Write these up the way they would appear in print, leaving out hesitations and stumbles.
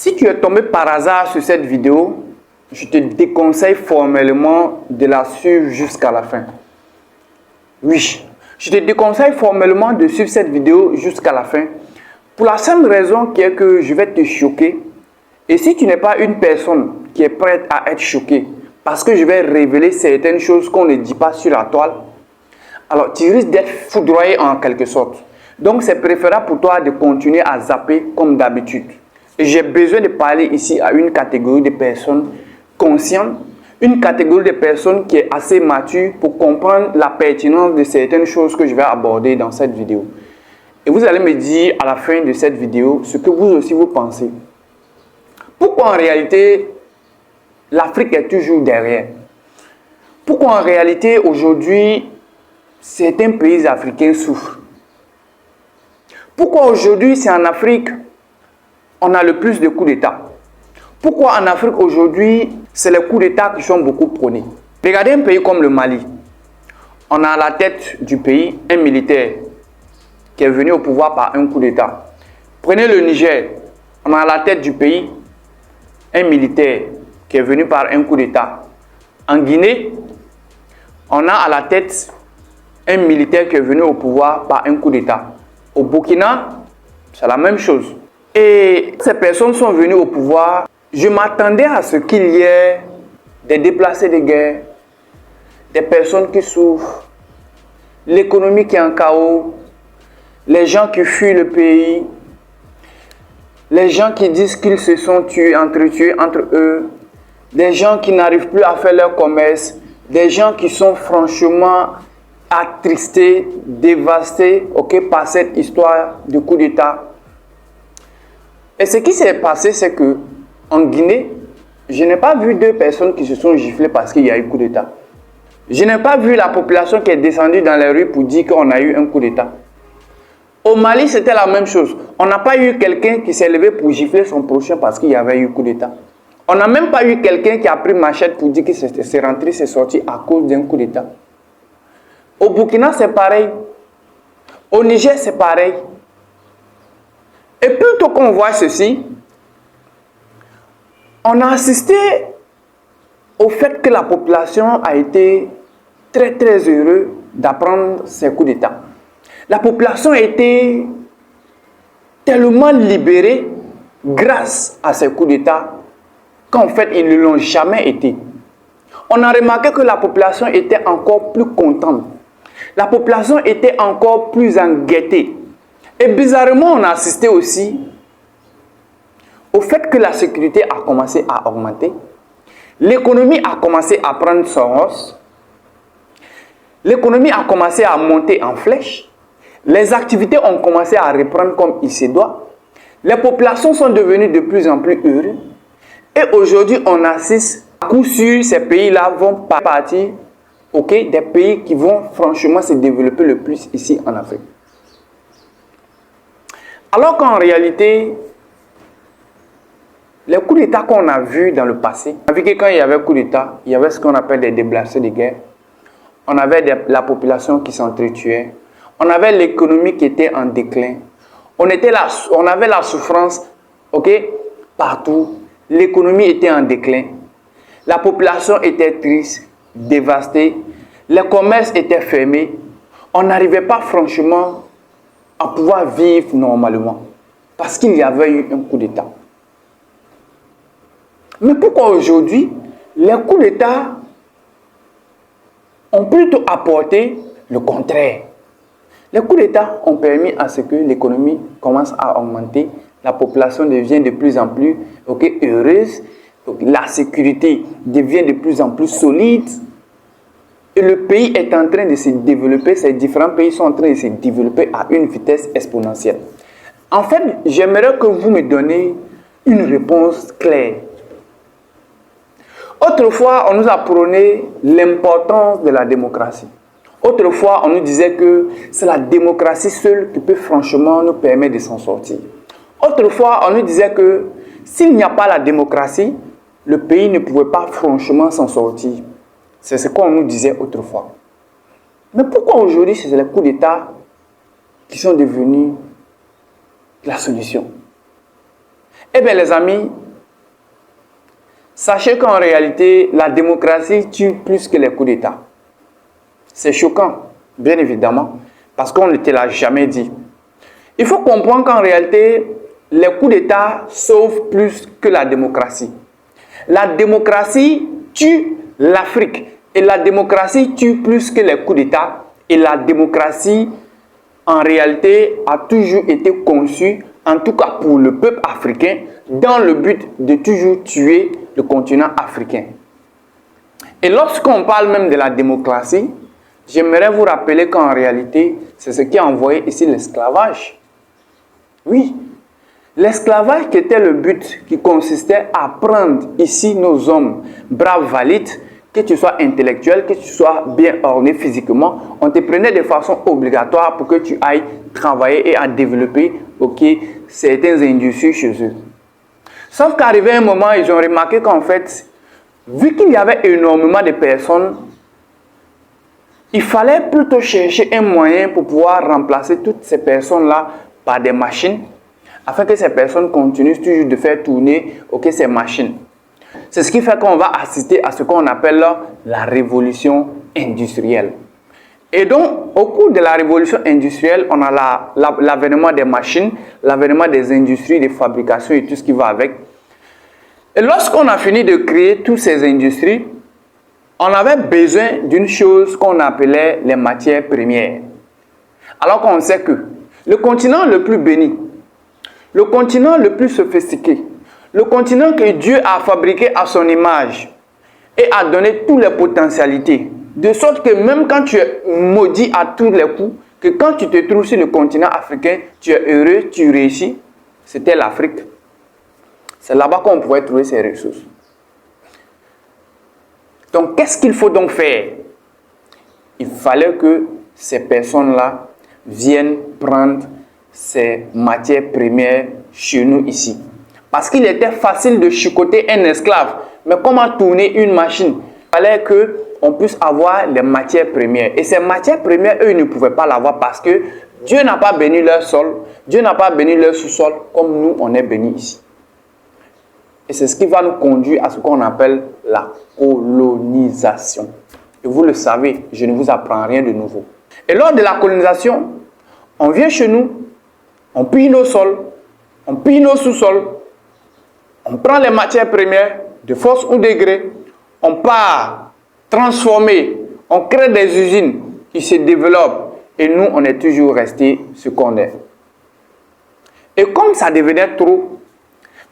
Si tu es tombé par hasard sur cette vidéo, je te déconseille formellement de la suivre jusqu'à la fin. Oui, je te déconseille formellement de suivre cette vidéo jusqu'à la fin pour la simple raison qui est que je vais te choquer. Et si tu n'es pas une personne qui est prête à être choquée, parce que je vais révéler certaines choses qu'on ne dit pas sur la toile, alors tu risques d'être foudroyé en quelque sorte. Donc c'est préférable pour toi de continuer à zapper comme d'habitude. J'ai besoin de parler ici à une catégorie de personnes conscientes, une catégorie de personnes qui est assez mature pour comprendre la pertinence de certaines choses que je vais aborder dans cette vidéo. Et vous allez me dire à la fin de cette vidéo ce que vous aussi vous pensez. Pourquoi en réalité l'Afrique est toujours derrière? Pourquoi en réalité aujourd'hui certains pays africains souffrent? Pourquoi aujourd'hui c'est en Afrique on a le plus de coups d'État? Pourquoi en Afrique aujourd'hui c'est les coups d'État qui sont beaucoup prônés? Regardez un pays comme le Mali. On a à la tête du pays un militaire qui est venu au pouvoir par un coup d'État. Prenez le Niger. On a à la tête du pays un militaire qui est venu par un coup d'État. En Guinée, on a à la tête un militaire qui est venu au pouvoir par un coup d'État. Au Burkina, c'est la même chose. Et ces personnes sont venues au pouvoir. Je m'attendais à ce qu'il y ait des déplacés de guerre, des personnes qui souffrent, l'économie qui est en chaos, les gens qui fuient le pays, les gens qui disent qu'ils se sont tués entre eux, des gens qui n'arrivent plus à faire leur commerce, des gens qui sont franchement attristés, dévastés, par cette histoire de coup d'État. Et ce qui s'est passé, c'est que en Guinée, je n'ai pas vu deux personnes qui se sont giflées parce qu'il y a eu coup d'État. Je n'ai pas vu la population qui est descendue dans les rues pour dire qu'on a eu un coup d'État. Au Mali, c'était la même chose. On n'a pas eu quelqu'un qui s'est levé pour gifler son prochain parce qu'il y avait eu coup d'État. On n'a même pas eu quelqu'un qui a pris machette pour dire que c'est rentré, c'est sorti à cause d'un coup d'État. Au Burkina, c'est pareil. Au Niger, c'est pareil. Et plutôt qu'on voit ceci, on a assisté au fait que la population a été très heureuse d'apprendre ces coups d'État. La population a été tellement libérée grâce à ces coups d'État qu'en fait ils ne l'ont jamais été. On a remarqué que la population était encore plus contente. La population était encore plus en gaieté. Et bizarrement, on a assisté aussi au fait que la sécurité a commencé à augmenter. L'économie a commencé à prendre son hausse. L'économie a commencé à monter en flèche. Les activités ont commencé à reprendre comme il se doit. Les populations sont devenues de plus en plus heureuses. Et aujourd'hui, on assiste à coup sûr, ces pays-là vont partir des pays qui vont franchement se développer le plus ici en Afrique. Alors qu'en réalité, les coups d'État qu'on a vus dans le passé, on a vu que quand il y avait coup d'État, il y avait ce qu'on appelle des déplacés de guerre. On avait la population qui s'entretuait. On avait l'économie qui était en déclin. On avait la souffrance, partout. L'économie était en déclin. La population était triste, dévastée. Les commerces étaient fermés. On n'arrivait pas franchement à pouvoir vivre normalement parce qu'il y avait eu un coup d'État. Mais pourquoi aujourd'hui, les coups d'État ont plutôt apporté le contraire? Les coups d'État ont permis à ce que l'économie commence à augmenter, la population devient de plus en plus heureuse, la sécurité devient de plus en plus solide, et le pays est en train de se développer, ces différents pays sont en train de se développer à une vitesse exponentielle. En fait, j'aimerais que vous me donniez une réponse claire. Autrefois, on nous apprenait l'importance de la démocratie. Autrefois, on nous disait que c'est la démocratie seule qui peut franchement nous permettre de s'en sortir. Autrefois, on nous disait que s'il n'y a pas la démocratie, le pays ne pouvait pas franchement s'en sortir. C'est ce qu'on nous disait autrefois. Mais pourquoi aujourd'hui, c'est les coups d'État qui sont devenus la solution? Eh bien les amis, sachez qu'en réalité, la démocratie tue plus que les coups d'État. C'est choquant, bien évidemment, parce qu'on ne te l'a jamais dit. Il faut comprendre qu'en réalité, les coups d'État sauvent plus que la démocratie. La démocratie tue l'Afrique et la démocratie tue plus que les coups d'État. Et la démocratie, en réalité, a toujours été conçue, en tout cas pour le peuple africain, dans le but de toujours tuer le continent africain. Et lorsqu'on parle même de la démocratie, j'aimerais vous rappeler qu'en réalité, c'est ce qui a envoyé ici l'esclavage. Oui, l'esclavage qui était le but, qui consistait à prendre ici nos hommes braves, valides, que tu sois intellectuel, que tu sois bien orné physiquement, on te prenait de façon obligatoire pour que tu ailles travailler et à développer certaines industries chez eux. Sauf qu'arrivé un moment, ils ont remarqué qu'en fait, vu qu'il y avait énormément de personnes, il fallait plutôt chercher un moyen pour pouvoir remplacer toutes ces personnes-là par des machines, afin que ces personnes continuent toujours de faire tourner ces machines. C'est ce qui fait qu'on va assister à ce qu'on appelle la révolution industrielle. Et donc, au cours de la révolution industrielle, on a l'avènement des machines, l'avènement des industries de fabrication et tout ce qui va avec. Et lorsqu'on a fini de créer toutes ces industries, on avait besoin d'une chose qu'on appelait les matières premières. Alors qu'on sait que le continent le plus béni, le continent le plus sophistiqué, le continent que Dieu a fabriqué à son image et a donné toutes les potentialités, de sorte que même quand tu es maudit à tous les coups, que quand tu te trouves sur le continent africain, tu es heureux, tu réussis, c'était l'Afrique. C'est là-bas qu'on pouvait trouver ces ressources. Donc, qu'est-ce qu'il faut donc faire? Il fallait que ces personnes-là viennent prendre ces matières premières chez nous ici. Parce qu'il était facile de chicoter un esclave. Mais comment tourner une machine? Il fallait qu'on puisse avoir les matières premières. Et ces matières premières, eux, ils ne pouvaient pas l'avoir parce que Dieu n'a pas béni leur sol. Dieu n'a pas béni leur sous-sol comme nous, on est bénis ici. Et c'est ce qui va nous conduire à ce qu'on appelle la colonisation. Et vous le savez, je ne vous apprends rien de nouveau. Et lors de la colonisation, on vient chez nous, on pille nos sols, on pille nos sous-sols, on prend les matières premières de force ou de gré, on part transformer, on crée des usines qui se développent et nous, on est toujours resté ce qu'on est. Et comme ça devenait trop,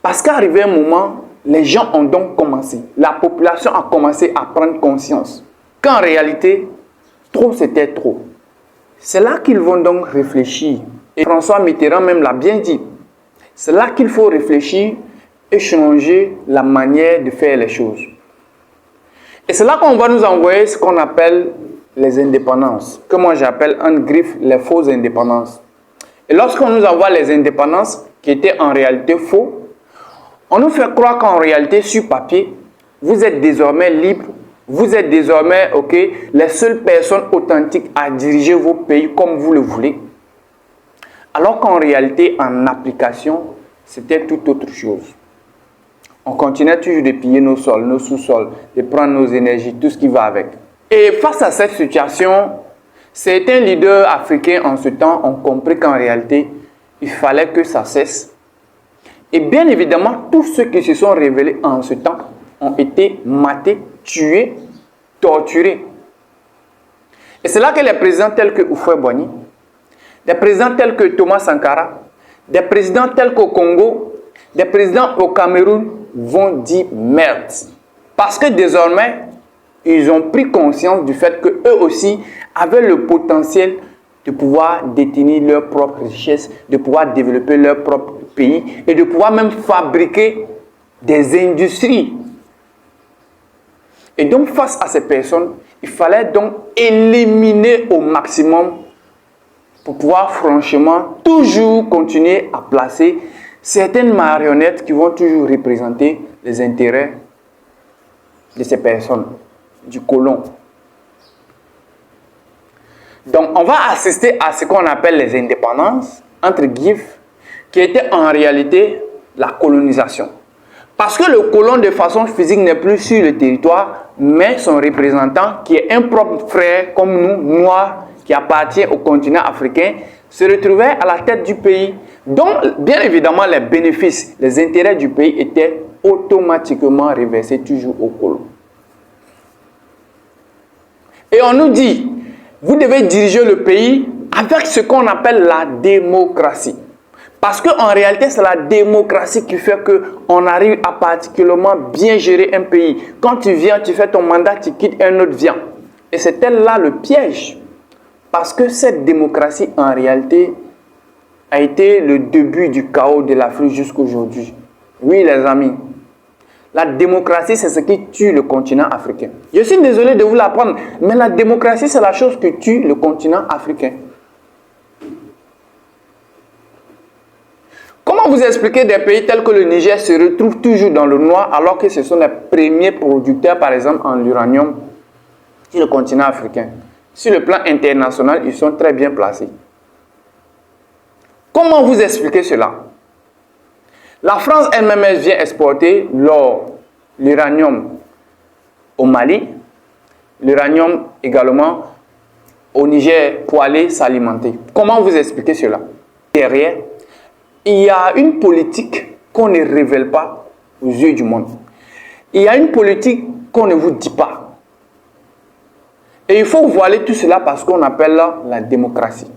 parce qu'arrivé un moment, les gens ont donc commencé, la population a commencé à prendre conscience qu'en réalité, trop c'était trop. C'est là qu'ils vont donc réfléchir. Et François Mitterrand même l'a bien dit. C'est là qu'il faut réfléchir et changer la manière de faire les choses. Et c'est là qu'on va nous envoyer ce qu'on appelle les indépendances, que moi j'appelle en griffe les fausses indépendances. Et lorsqu'on nous envoie les indépendances, qui étaient en réalité faux, on nous fait croire qu'en réalité, sur papier, vous êtes désormais libre, vous êtes désormais, les seules personnes authentiques à diriger vos pays comme vous le voulez. Alors qu'en réalité, en application, c'était tout autre chose. On continuait toujours de piller nos sols, nos sous-sols, de prendre nos énergies, tout ce qui va avec. Et face à cette situation, certains leaders africains en ce temps ont compris qu'en réalité, il fallait que ça cesse. Et bien évidemment, tous ceux qui se sont révélés en ce temps ont été matés, tués, torturés. Et c'est là que les présidents tels que Houphouët-Boigny, des présidents tels que Thomas Sankara, des présidents tels qu'au Congo, des présidents au Cameroun vont dire merde. Parce que désormais, ils ont pris conscience du fait qu'eux aussi avaient le potentiel de pouvoir détenir leur propre richesse, de pouvoir développer leur propre pays et de pouvoir même fabriquer des industries. Et donc, face à ces personnes, il fallait donc éliminer au maximum pour pouvoir franchement toujours continuer à placer certaines marionnettes qui vont toujours représenter les intérêts de ces personnes, du colon. Donc, on va assister à ce qu'on appelle les indépendances, entre guillemets, qui étaient en réalité la colonisation. Parce que le colon de façon physique n'est plus sur le territoire, mais son représentant, qui est un propre frère comme nous, noir, qui appartient au continent africain, se retrouvait à la tête du pays. Donc, bien évidemment, les bénéfices, les intérêts du pays étaient automatiquement reversés toujours au colon. Et on nous dit, vous devez diriger le pays avec ce qu'on appelle la démocratie. Parce qu'en réalité, c'est la démocratie qui fait qu'on arrive à particulièrement bien gérer un pays. Quand tu viens, tu fais ton mandat, tu quittes, un autre vient. Et c'était là le piège. Parce que cette démocratie, en réalité, a été le début du chaos de l'Afrique jusqu'à aujourd'hui. Oui, les amis. La démocratie, c'est ce qui tue le continent africain. Je suis désolé de vous l'apprendre, mais la démocratie, c'est la chose qui tue le continent africain. Comment vous expliquer des pays tels que le Niger se retrouvent toujours dans le noir alors que ce sont les premiers producteurs, par exemple, en uranium sur le continent africain? Sur le plan international, ils sont très bien placés. Comment vous expliquer cela? La France elle-même vient exporter l'or, l'uranium au Mali, l'uranium également au Niger pour aller s'alimenter. Comment vous expliquer cela? Derrière, il y a une politique qu'on ne révèle pas aux yeux du monde. Il y a une politique qu'on ne vous dit pas. Et il faut voiler tout cela parce qu'on appelle la démocratie.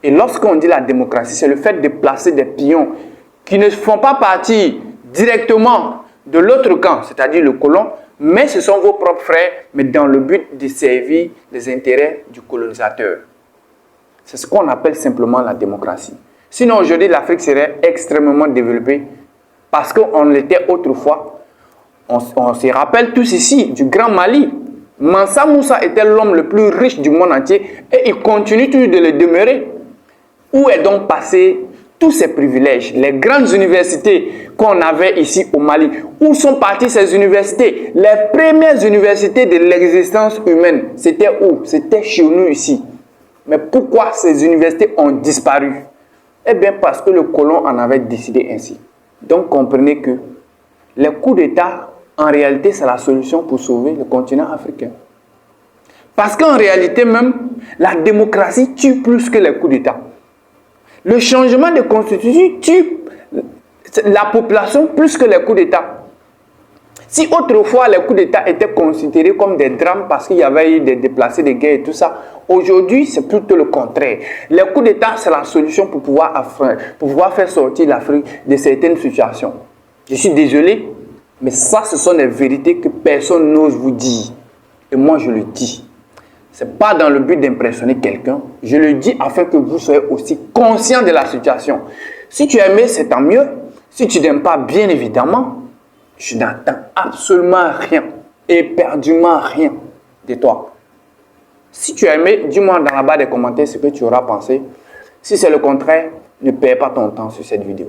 Et lorsqu'on dit la démocratie, c'est le fait de placer des pions qui ne font pas partie directement de l'autre camp, c'est-à-dire le colon, mais ce sont vos propres frères, mais dans le but de servir les intérêts du colonisateur. C'est ce qu'on appelle simplement la démocratie. Sinon, aujourd'hui, l'Afrique serait extrêmement développée parce qu'on l'était autrefois. On se rappelle tous ici du Grand Mali. Mansa Moussa était l'homme le plus riche du monde entier et il continue toujours de le demeurer. Où est donc passé tous ces privilèges, les grandes universités qu'on avait ici au Mali? Où sont parties ces universités? Les premières universités de l'existence humaine, c'était où? C'était chez nous ici. Mais pourquoi ces universités ont disparu? Eh bien parce que le colon en avait décidé ainsi. Donc comprenez que les coups d'État, en réalité, c'est la solution pour sauver le continent africain. Parce qu'en réalité même, la démocratie tue plus que les coups d'État. Le changement de constitution tue la population plus que les coups d'État. Si autrefois les coups d'État étaient considérés comme des drames parce qu'il y avait eu des déplacés de guerre et tout ça, aujourd'hui c'est plutôt le contraire. Les coups d'État c'est la solution pour pouvoir faire sortir l'Afrique de certaines situations. Je suis désolé, mais ça ce sont des vérités que personne n'ose vous dire. Et moi je le dis. Ce n'est pas dans le but d'impressionner quelqu'un. Je le dis afin que vous soyez aussi conscient de la situation. Si tu aimes, c'est tant mieux. Si tu n'aimes pas, bien évidemment, je n'attends absolument rien, éperdument rien de toi. Si tu as aimé, dis-moi dans la barre des commentaires ce que tu auras pensé. Si c'est le contraire, ne perds pas ton temps sur cette vidéo.